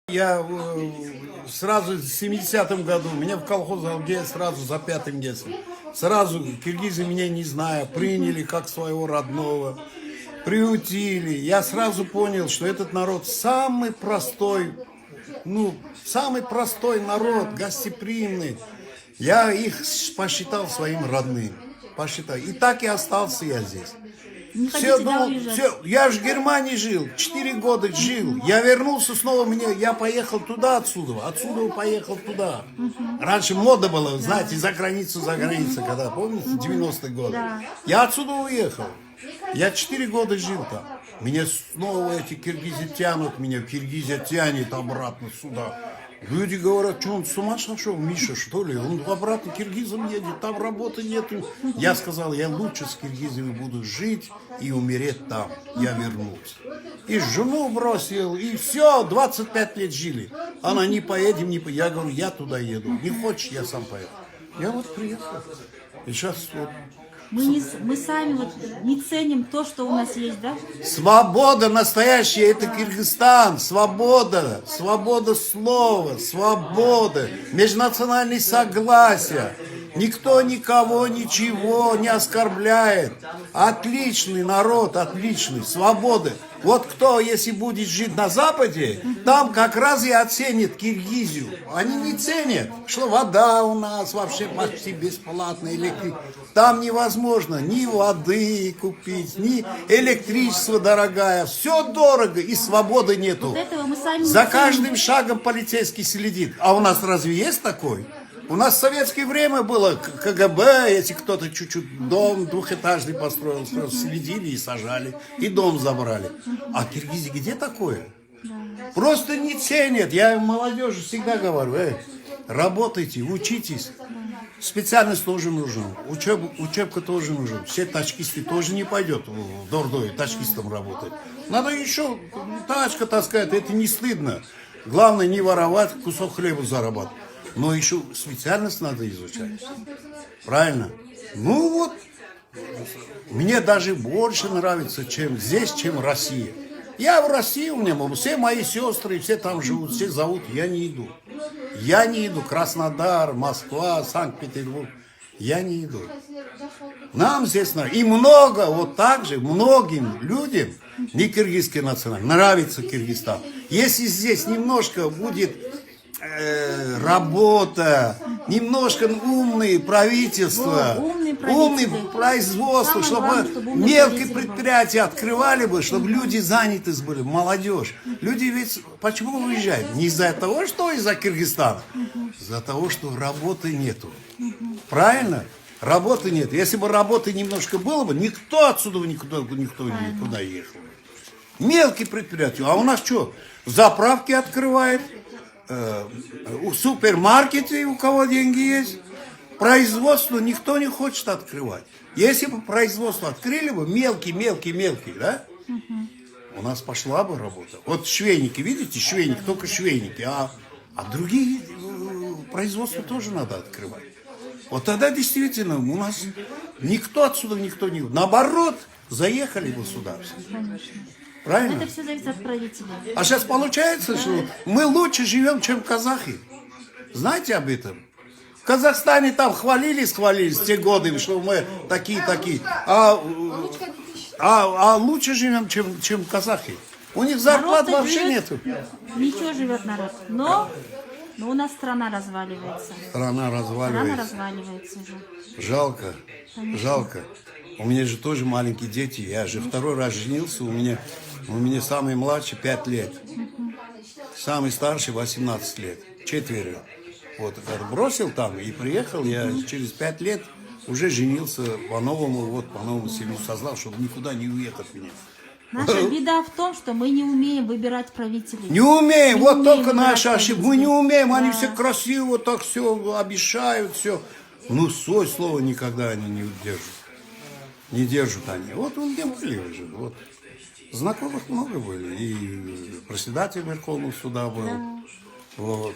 Я сразу в 70-м году, меня в колхоз Алгея сразу за 5-м детством. Сразу киргизы меня не зная, приняли как своего родного, приютили. Я сразу понял, что этот народ самый простой, самый простой народ, гостеприимный. Я их посчитал своим родным. Посчитал. И так и остался я здесь. Не Все, хотите, да, уезжать? я же в Германии жил, 4 года жил. Я вернулся снова, я поехал туда отсюда поехал туда. Раньше мода была, знаете, за границу, когда, помните, 90-е годы. Да. Я отсюда уехал. Я 4 года жил там. Меня снова эти киргизы тянут, меня Киргизия тянет обратно сюда. Люди говорят, что он с ума сошел, Миша, что ли? Он обратно к киргизам едет, там работы нету. Я сказал, я лучше с киргизами буду жить и умереть там. Я вернулся. И жену бросил, и все, 25 лет жили. Она, не поедем, не поедем. Я говорю, я туда еду. Не хочешь, я сам поеду. Я вот приехал. И сейчас вот... Мы сами вот не ценим то, что у нас есть, да? Свобода настоящая, это Кыргызстан. Свобода, свобода слова, свобода, межнациональные согласия. Никто никого ничего не оскорбляет. Отличный народ, отличный, свобода. Вот кто, если будет жить на Западе, там как раз и оценит Киргизию. Они не ценят, что вода у нас вообще почти бесплатная, там невозможно ни воды купить, ни электричество дорогое. Все дорого и свободы нету. Вот этого мы сами За не каждым ценим. шагом полицейский следит. А у нас разве есть такой? У нас в советское время было КГБ, если кто-то чуть-чуть дом двухэтажный построил, следили и сажали, и дом забрали. А Киргизия где такое? Просто не ценят. Я молодежи всегда говорю, работайте, учитесь. Специальность тоже нужна, учебка тоже нужна. Все тачкисты тоже не пойдет в Дордое тачкистом работать. Надо еще тачка таскать, это не стыдно. Главное не воровать, кусок хлеба зарабатывать. Но еще специальность надо изучать. Правильно? Ну вот, мне даже больше нравится, чем здесь, чем в России. Я в России, у меня все мои сестры, все там живут, все зовут, я не иду. Я не иду. Краснодар, Москва, Санкт-Петербург. Я не иду. Нам здесь и много, вот так же, многим людям, не киргизской национальности, нравится Киргизстан. Если здесь немножко будет работа, немножко умные правительства, умные производства, чтобы мелкие предприятия открывали бы, чтобы люди заняты были, молодежь. Люди ведь почему уезжают? Не из-за того, что из-за Кыргызстана, из-за того, что работы нету. Правильно? Работы нет. Если бы работы немножко было бы, никто отсюда никуда ехал. Мелкие предприятия. А у нас что? Заправки открывают. Супермаркеты, у кого деньги есть, производство никто не хочет открывать. Если бы производство открыли бы, мелкие, да, у нас пошла бы работа. Вот швейники, видите, швейник, только швейники, а другие производства тоже надо открывать. Вот тогда действительно у нас никто отсюда не... Наоборот, заехали бы сюда все. Правильно? Это все зависит от правителей. А сейчас получается, что мы лучше живем, чем казахи. Знаете об этом? В Казахстане там хвалились те годы, что мы такие. А лучше живем, чем казахи. У них зарплат Народ-то вообще живет, нету. Ничего живет народ. Но у нас страна разваливается. Страна разваливается уже. Жалко, жалко. У меня же тоже маленькие дети. Я же второй раз женился. У меня самый младший 5 лет. Самый старший 18 лет. 4. Вот, бросил там и приехал. Я через 5 лет уже женился по-новому семью создал, чтобы никуда не уехать меня. Наша беда в том, что мы не умеем выбирать правителей. Не умеем, вот только наша ошибка. ошибка. Мы не умеем, они все красиво, так все обещают, все. Но свое слово никогда они не держат. Не держат они. Вот где были уже. Вот. Знакомых много были. И председатель Верховного суда был. Вот.